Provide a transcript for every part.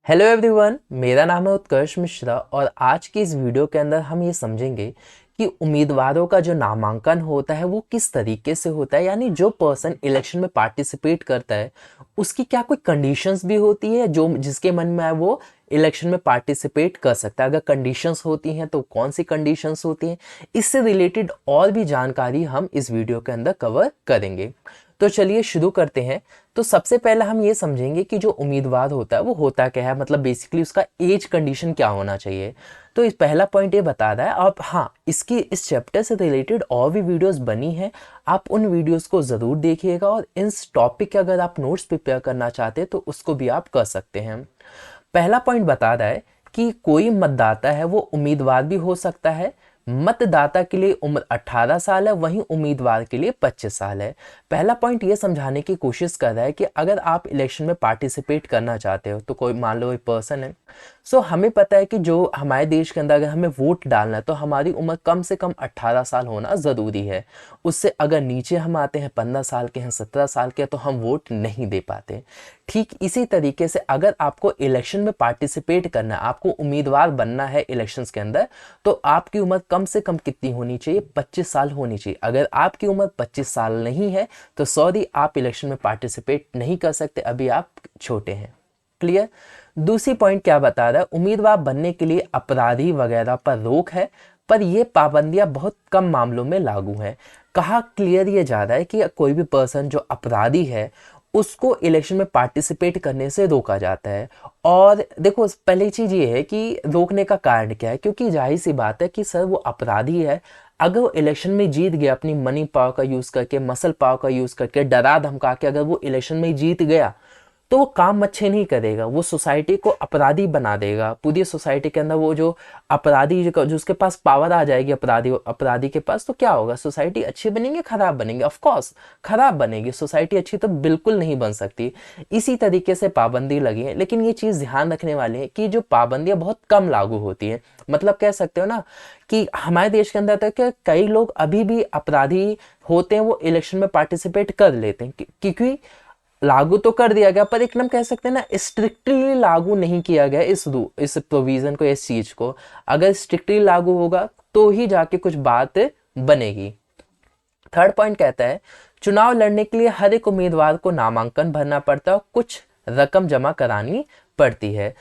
Hello everyone, मेरा नाम है उत्कर्ष मिश्रा और आज की इस वीडियो के अंदर हम ये समझेंगे कि उम्मीदवारों का जो नामांकन होता है वो किस तरीके से होता है। यानी जो पर्सन इलेक्शन में पार्टिसिपेट करता है उसकी क्या कोई कंडीशंस भी होती है जो जिसके मन में आए वो इलेक्शन में पार्टिसिपेट कर सकता है। अगर कंडीशंस होती हैं तो कौन सी कंडीशंस होती हैं, इससे रिलेटेड और भी जानकारी हम इस वीडियो के अंदर कवर करेंगे। तो चलिए शुरू करते हैं। तो सबसे पहले हम ये समझेंगे कि जो उम्मीदवार होता है वो होता क्या है, मतलब बेसिकली उसका एज कंडीशन क्या होना चाहिए। तो इस पहला पॉइंट ये बता रहा है। अब हाँ, इसकी इस चैप्टर से रिलेटेड और भी वीडियोस बनी हैं, आप उन वीडियोस को ज़रूर देखिएगा और इस टॉपिक के अगर आप नोट्स प्रिपेयर करना चाहते हैं तो उसको भी आप कर सकते हैं। पहला पॉइंट बता रहा है कि कोई मतदाता है वो उम्मीदवार भी हो सकता है। मतदाता के लिए उम्र 18 साल है, वहीं उम्मीदवार के लिए 25 साल है। पहला पॉइंट ये समझाने की कोशिश कर रहा है कि अगर आप इलेक्शन में पार्टिसिपेट करना चाहते हो तो कोई मान लो कोई पर्सन है। सो हमें पता है कि जो हमारे देश के अंदर अगर हमें वोट डालना है तो हमारी उम्र कम से कम 18 साल होना ज़रूरी है। उससे अगर नीचे हम आते हैं, 15 साल के हैं, 17 साल के हैं, तो हम वोट नहीं दे पाते। ठीक इसी तरीके से अगर आपको इलेक्शन में पार्टिसिपेट करना है, आपको उम्मीदवार बनना है इलेक्शंस के अंदर, तो आपकी उम्र कम से कम कितनी होनी चाहिए? 25 साल होनी चाहिए। अगर आपकी उम्र 25 साल नहीं है तो सॉरी, आप इलेक्शन में पार्टिसिपेट नहीं कर सकते, अभी आप छोटे हैं। क्लियर? दूसरी पॉइंट क्या बता रहा है, उम्मीदवार बनने के लिए अपराधी वगैरह पर रोक है, पर ये पाबंदियां बहुत कम मामलों में लागू हैं। कहा क्लियर ये जा रहा है कि कोई भी पर्सन जो अपराधी है उसको इलेक्शन में पार्टिसिपेट करने से रोका जाता है। और देखो, पहली चीज ये है कि रोकने का कारण क्या है, क्योंकि जाहिर सी बात है कि सर वो अपराधी है। अगर वो इलेक्शन में जीत गया, अपनी मनी पावर का यूज करके, मसल पावर का यूज करके, डरा धमका के अगर वो इलेक्शन में जीत गया तो वो काम अच्छे नहीं करेगा, वो सोसाइटी को अपराधी बना देगा। पूरी सोसाइटी के अंदर वो जो अपराधी जो उसके पास पावर आ जाएगी, अपराधी के पास, तो क्या होगा? सोसाइटी अच्छी बनेगी, खराब बनेगी? ऑफ कोर्स खराब बनेगी। सोसाइटी अच्छी तो बिल्कुल नहीं बन सकती। इसी तरीके से पाबंदी लगी है, लेकिन ये चीज़ ध्यान रखने वाली है कि जो पाबंदियां बहुत कम लागू होती है। मतलब कह सकते हो ना कि हमारे देश के अंदर तक कई लोग अभी भी अपराधी होते हैं, वो इलेक्शन में पार्टिसिपेट कर लेते हैं क्योंकि लागू तो कर दिया गया पर एकदम कह सकते हैं ना स्ट्रिक्टली लागू नहीं किया गया इस प्रोविजन को, इस चीज को। अगर स्ट्रिक्टली लागू होगा तो ही जाके कुछ बात बनेगी। थर्ड पॉइंट कहता है चुनाव लड़ने के लिए हर एक उम्मीदवार को नामांकन भरना पड़ता है, कुछ रकम जमा करानी पड़ती है।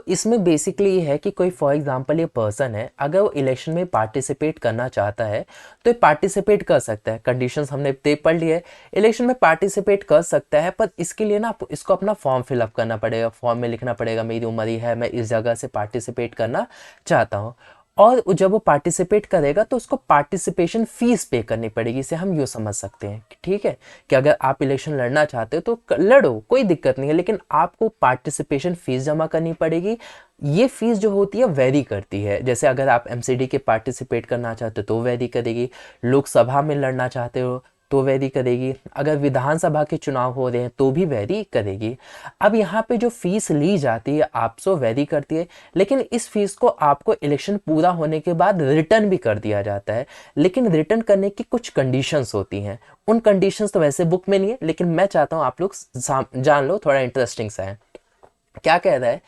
इसमें बेसिकली ये है कि कोई फॉर एग्जांपल ये पर्सन है, अगर वो इलेक्शन में पार्टिसिपेट करना चाहता है तो ये पार्टिसिपेट कर सकता है। कंडीशंस हमने पढ़ ली है, इलेक्शन में पार्टिसिपेट कर सकता है, पर इसके लिए ना इसको अपना फॉर्म फिलअप करना पड़ेगा। फॉर्म में लिखना पड़ेगा मेरी उम्र ये है, मैं इस जगह से पार्टिसिपेट करना चाहता हूँ। और जब वो पार्टिसिपेट करेगा तो उसको पार्टिसिपेशन फीस पे करनी पड़ेगी। इसे हम यूँ समझ सकते हैं, ठीक है, कि अगर आप इलेक्शन लड़ना चाहते हो तो लड़ो, कोई दिक्कत नहीं है, लेकिन आपको पार्टिसिपेशन फीस जमा करनी पड़ेगी। ये फीस जो होती है वेरी करती है। जैसे अगर आप एमसीडी के पार्टिसिपेट करना चाहते हो तो वेरी करेगी, लोकसभा में लड़ना चाहते हो तो वेरी करेगी, अगर विधानसभा के चुनाव हो रहे हैं तो भी वेरी करेगी। अब यहाँ पे जो फीस ली जाती है आपसे वेरी करती है, लेकिन इस फीस को आपको इलेक्शन पूरा होने के बाद रिटर्न भी कर दिया जाता है। लेकिन रिटर्न करने की कुछ कंडीशंस होती हैं। उन कंडीशंस तो वैसे बुक में नहीं है, लेकिन मैं चाहता हूँ आप लोग जान लो, थोड़ा इंटरेस्टिंग सा है। क्या कह रहा है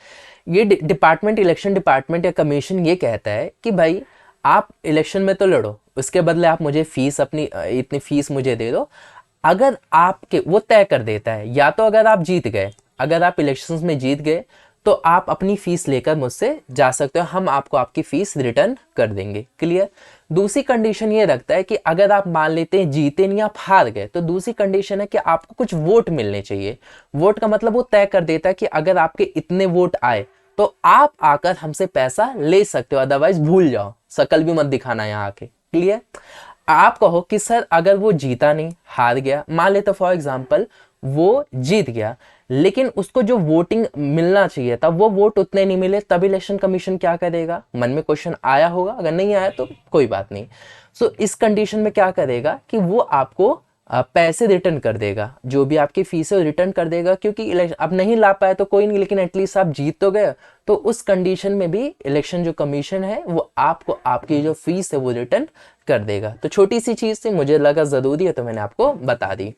ये डिपार्टमेंट, इलेक्शन डिपार्टमेंट या कमीशन ये कहता है कि भाई आप इलेक्शन में तो लड़ो, उसके बदले आप मुझे फीस, अपनी इतनी फीस मुझे दे दो। अगर आपके वो तय कर देता है, या तो अगर आप जीत गए, अगर आप इलेक्शंस में जीत गए तो आप अपनी फीस लेकर मुझसे जा सकते हो, हम आपको आपकी फीस रिटर्न कर देंगे। क्लियर? दूसरी कंडीशन ये रखता है कि अगर आप मान लेते हैं जीते नहीं, आप हार गए, तो दूसरी कंडीशन है कि आपको कुछ वोट मिलने चाहिए। वोट का मतलब वो तय कर देता है कि अगर आपके इतने वोट आए तो आप आकर हमसे पैसा ले सकते हो, अदरवाइज भूल जाओ, शकल भी मत दिखाना यहाँ आके। क्लियर? आप कहो कि सर अगर वो जीता नहीं, हार गया, मान लेते फॉर एग्जांपल वो जीत गया, लेकिन उसको जो वोटिंग मिलना चाहिए था वो वोट उतने नहीं मिले, तब इलेक्शन कमीशन क्या करेगा? मन में क्वेश्चन आया होगा, अगर नहीं आया तो कोई बात नहीं। इस कंडीशन में क्या करेगा कि वो आपको पैसे रिटर्न कर देगा, जो भी आपकी फीस है रिटर्न कर देगा, क्योंकि अब नहीं ला पाए तो कोई नहीं, लेकिन एटलीस्ट आप जीत तो गए। तो उस कंडीशन में भी इलेक्शन जो कमीशन है वो आपको आपकी जो फीस है वो रिटर्न कर देगा। तो छोटी सी चीज थी, मुझे लगा जरूरी है तो मैंने आपको बता दी।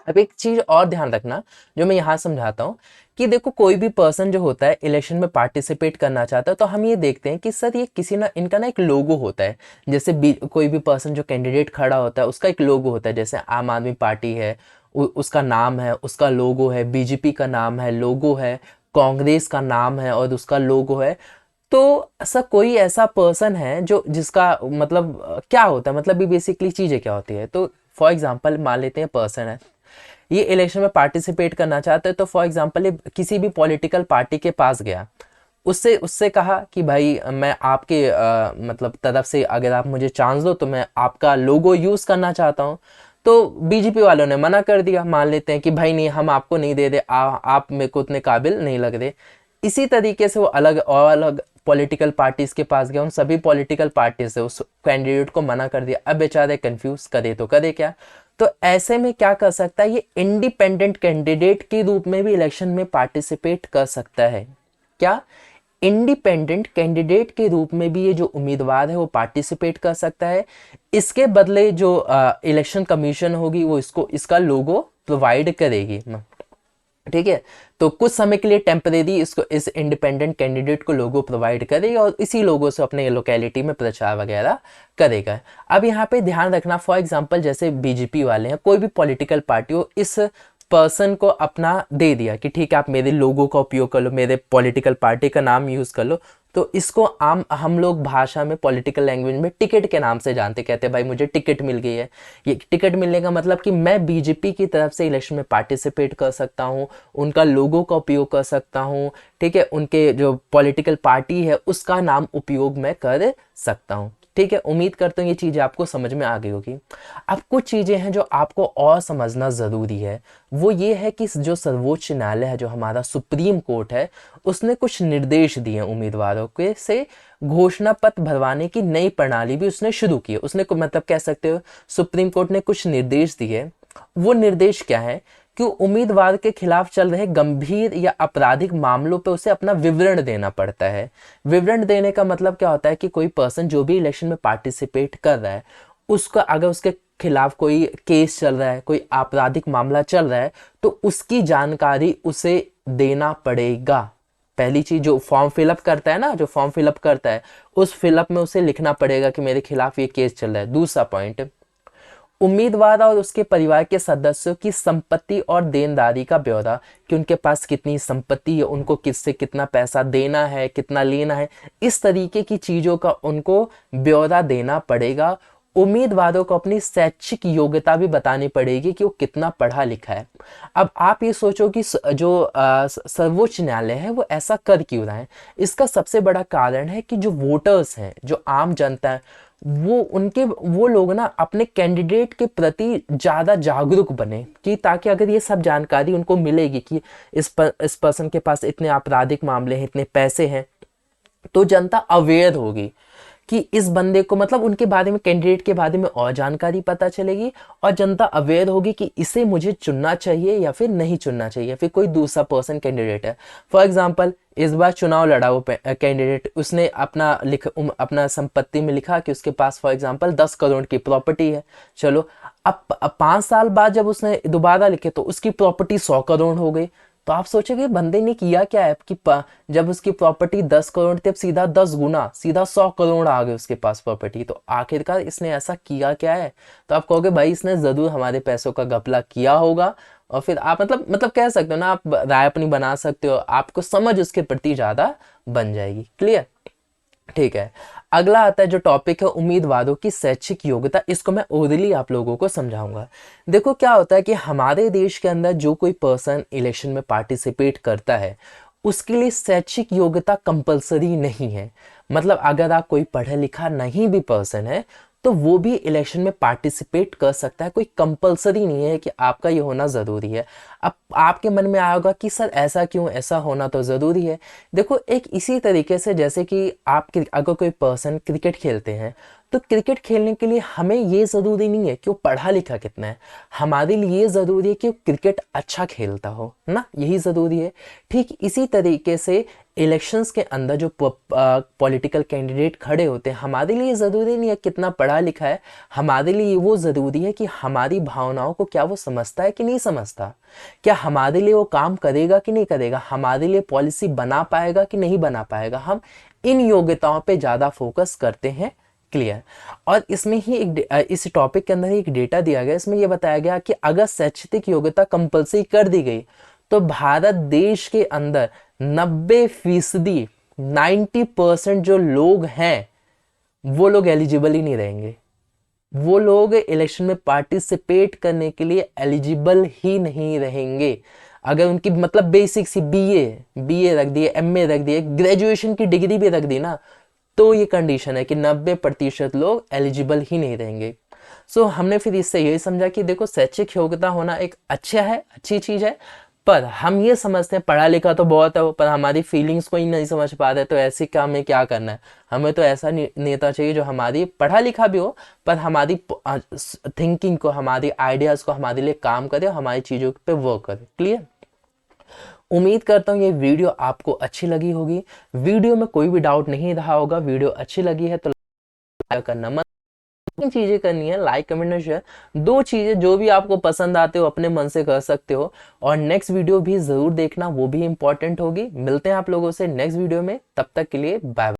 अब एक चीज और ध्यान रखना जो मैं यहाँ समझाता हूँ कि देखो कोई भी पर्सन जो होता है इलेक्शन में पार्टिसिपेट करना चाहता है तो हम ये देखते हैं कि सर ये किसी ना इनका ना एक लोगो होता है। जैसे कोई भी पर्सन जो कैंडिडेट खड़ा होता है उसका एक लोगो होता है। जैसे आम आदमी पार्टी है, उसका नाम है, उसका लोगो है, बीजेपी का नाम है, लोगो है, कांग्रेस का नाम है और उसका लोगो है। तो ऐसा कोई ऐसा पर्सन है जो जिसका मतलब क्या होता है, मतलब ये बेसिकली चीज़ें क्या होती है। तो फॉर एग्जांपल मान लेते हैं पर्सन है, ये इलेक्शन में पार्टिसिपेट करना चाहता है। तो फॉर एग्जांपल ये किसी भी पॉलिटिकल पार्टी के पास गया, उससे उससे कहा कि भाई मैं आपके मतलब तरफ से अगर आप मुझे चांस दो तो मैं आपका लोगो यूज़ करना चाहता हूँ। तो बीजेपी वालों ने मना कर दिया। मान लेते हैं कि भाई नहीं, हम आपको नहीं दे रहे, आप मेरे को उतने काबिल नहीं लग रहे। इसी तरीके से वो अलग और अलग पॉलिटिकल पार्टीज के पास गया, उन सभी पॉलिटिकल पार्टी से उस कैंडिडेट को मना कर दिया। अब बेचारे कंफ्यूज, करे तो करे क्या। तो ऐसे में क्या कर सकता है, ये इंडिपेंडेंट कैंडिडेट के रूप में भी इलेक्शन में पार्टिसिपेट कर सकता है। क्या इंडिपेंडेंट कैंडिडेट के रूप में भी ये जो उम्मीदवार है वो पार्टिसिपेट कर सकता है। इसके बदले जो इलेक्शन कमीशन होगी वो इसको इसका लोगो प्रोवाइड करेगी। ठीक है, तो कुछ समय के लिए टेम्परेरी इसको इस इंडिपेंडेंट कैंडिडेट को लोगो प्रोवाइड करेगा और इसी लोगो से अपने लोकेलिटी में प्रचार वगैरह करेगा। अब यहाँ पे ध्यान रखना, फॉर एग्जांपल जैसे बीजेपी वाले हैं, कोई भी पॉलिटिकल पार्टी हो, इस पर्सन को अपना दे दिया कि ठीक है आप मेरे लोगो का उपयोग कर लो, मेरे पॉलिटिकल पार्टी का नाम यूज़ कर लो। तो इसको आम हम लोग भाषा में पॉलिटिकल लैंग्वेज में टिकट के नाम से जानते, कहते हैं भाई मुझे टिकट मिल गई है। ये टिकट मिलने का मतलब कि मैं बीजेपी की तरफ से इलेक्शन में पार्टिसिपेट कर सकता हूँ, उनका लोगो का उपयोग कर सकता हूँ। ठीक है, उनके जो पॉलिटिकल पार्टी है उसका नाम उपयोग मैं कर सकता हूँ। ठीक है, उम्मीद करता हूँ ये चीज़ें आपको समझ में आ गई होगी। अब कुछ चीज़ें हैं जो आपको और समझना ज़रूरी है। वो ये है कि जो सर्वोच्च न्यायालय है, जो हमारा सुप्रीम कोर्ट है, उसने कुछ निर्देश दिए उम्मीदवारों के से घोषणा पत्र भरवाने की नई प्रणाली भी उसने शुरू की है। उसने मतलब कह सकते हो सुप्रीम कोर्ट ने कुछ निर्देश दिए। वो निर्देश क्या है कि उम्मीदवार के खिलाफ चल रहे गंभीर या आपराधिक मामलों पे उसे अपना विवरण देना पड़ता है। विवरण देने का मतलब क्या होता है कि कोई पर्सन जो भी इलेक्शन में पार्टिसिपेट कर रहा है, उसका अगर उसके खिलाफ कोई केस चल रहा है, कोई आपराधिक मामला चल रहा है, तो उसकी जानकारी उसे देना पड़ेगा। पहली चीज, जो फॉर्म फिलअप करता है ना, जो फॉर्म फिलअप करता है उस फिलअप में उसे लिखना पड़ेगा कि मेरे खिलाफ ये केस चल रहा है। दूसरा पॉइंट, उम्मीदवार और उसके परिवार के सदस्यों की संपत्ति और देनदारी का ब्यौरा, कि उनके पास कितनी संपत्ति है, उनको किससे कितना पैसा देना है, कितना लेना है, इस तरीके की चीज़ों का उनको ब्यौरा देना पड़ेगा। उम्मीदवारों को अपनी शैक्षिक योग्यता भी बतानी पड़ेगी कि वो कितना पढ़ा लिखा है। अब आप ये सोचो कि जो सर्वोच्च न्यायालय है वो ऐसा कर क्यों रहा है। इसका सबसे बड़ा कारण है कि जो वोटर्स हैं, जो आम जनता है, वो लोग ना अपने कैंडिडेट के प्रति ज़्यादा जागरूक बने, कि ताकि अगर ये सब जानकारी उनको मिलेगी कि इस पर्सन के पास इतने आपराधिक मामले हैं, इतने पैसे हैं, तो जनता अवेयर होगी कि इस बंदे को, मतलब उनके बारे में, कैंडिडेट के बारे में और जानकारी पता चलेगी और जनता अवेयर होगी कि इसे मुझे चुनना चाहिए या फिर नहीं चुनना चाहिए, फिर कोई दूसरा पर्सन कैंडिडेट है। फॉर एग्जांपल इस बार चुनाव लड़ा वो कैंडिडेट, उसने अपना संपत्ति में लिखा कि उसके पास फॉर एग्जांपल 10 करोड़ की प्रॉपर्टी है। चलो, अब 5 साल बाद जब उसने दोबारा लिखे तो उसकी प्रॉपर्टी 100 करोड़ हो गई। तो आप सोचोगे बंदे ने किया क्या है कि जब उसकी प्रॉपर्टी 10 करोड़ थी, अब सीधा 10 गुना, सीधा 100 करोड़ आ गए उसके पास प्रॉपर्टी। तो आखिरकार इसने ऐसा किया क्या है। तो आप कहोगे भाई इसने जरूर हमारे पैसों का घपला किया होगा। और फिर आप मतलब कह सकते हो ना, आप राय अपनी बना सकते हो, आपको समझ उसके प्रति ज्यादा बन जाएगी। क्लियर? ठीक है, अगला आता है जो टॉपिक है उम्मीदवारों की शैक्षिक योग्यता। इसको मैं ओरली आप लोगों को समझाऊंगा। देखो क्या होता है कि हमारे देश के अंदर जो कोई पर्सन इलेक्शन में पार्टिसिपेट करता है उसके लिए शैक्षिक योग्यता कंपलसरी नहीं है। मतलब अगर आप कोई पढ़ा लिखा नहीं भी पर्सन है तो वो भी इलेक्शन में पार्टिसिपेट कर सकता है। कोई कंपलसरी नहीं है कि आपका ये होना ज़रूरी है। अब आपके मन में आएगा कि सर ऐसा क्यों, ऐसा होना तो ज़रूरी है। देखो, एक इसी तरीके से जैसे कि आप अगर कोई पर्सन क्रिकेट खेलते हैं तो क्रिकेट खेलने के लिए हमें ये ज़रूरी नहीं है कि वो पढ़ा लिखा कितना है। हमारे लिए ये ज़रूरी है कि वो क्रिकेट अच्छा खेलता हो ना, यही ज़रूरी है। ठीक इसी तरीके से इलेक्शंस के अंदर जो पॉलिटिकल कैंडिडेट खड़े होते हैं, हमारे लिए ज़रूरी नहीं है कितना पढ़ा लिखा है, हमारे लिए वो ज़रूरी है कि हमारी भावनाओं को क्या वो समझता है कि नहीं समझता, क्या हमारे लिए वो काम करेगा कि नहीं करेगा, हमारे लिए पॉलिसी बना पाएगा कि नहीं बना पाएगा। हम इन योग्यताओं पे ज़्यादा फोकस करते हैं। क्लियर। और इसमें ही इस टॉपिक के अंदर ही एक डेटा दिया गया, इसमें यह बताया गया कि अगर शैक्षिक योग्यता कंपलसरी कर दी गई तो भारत देश के अंदर 90% 90% जो लोग हैं वो लोग एलिजिबल ही नहीं रहेंगे, वो लोग इलेक्शन में पार्टिसिपेट करने के लिए एलिजिबल ही नहीं रहेंगे। अगर उनकी मतलब बेसिक सी बीए रख दिए, एमए रख दिए, ग्रेजुएशन की डिग्री भी रख दी ना, तो ये कंडीशन है कि 90% लोग एलिजिबल ही नहीं रहेंगे। सो हमने फिर इससे यही समझा कि देखो शैक्षिक योग्यता होना एक अच्छा है, अच्छी चीज है, पर हम ये समझते हैं पढ़ा लिखा तो बहुत है, पर हमारी फीलिंग्स को ही नहीं समझ पा रहे, तो ऐसे काम में क्या करना है। हमें तो ऐसा नेता चाहिए जो हमारी पढ़ा लिखा भी हो, पर हमारी थिंकिंग को, हमारी आइडियाज को हमारे लिए काम करे और हमारी चीजों पे वर्क करे। क्लियर। उम्मीद करता हूँ ये वीडियो आपको अच्छी लगी होगी। वीडियो में कोई भी डाउट नहीं रहा होगा। वीडियो अच्छी लगी है तो लाइक करना मत, तीन चीजें करनी है, लाइक कमेंट और शेयर। दो चीजें जो भी आपको पसंद आते हो अपने मन से कर सकते हो। और नेक्स्ट वीडियो भी जरूर देखना, वो भी इंपॉर्टेंट होगी। मिलते हैं आप लोगों से नेक्स्ट वीडियो में, तब तक के लिए बाय।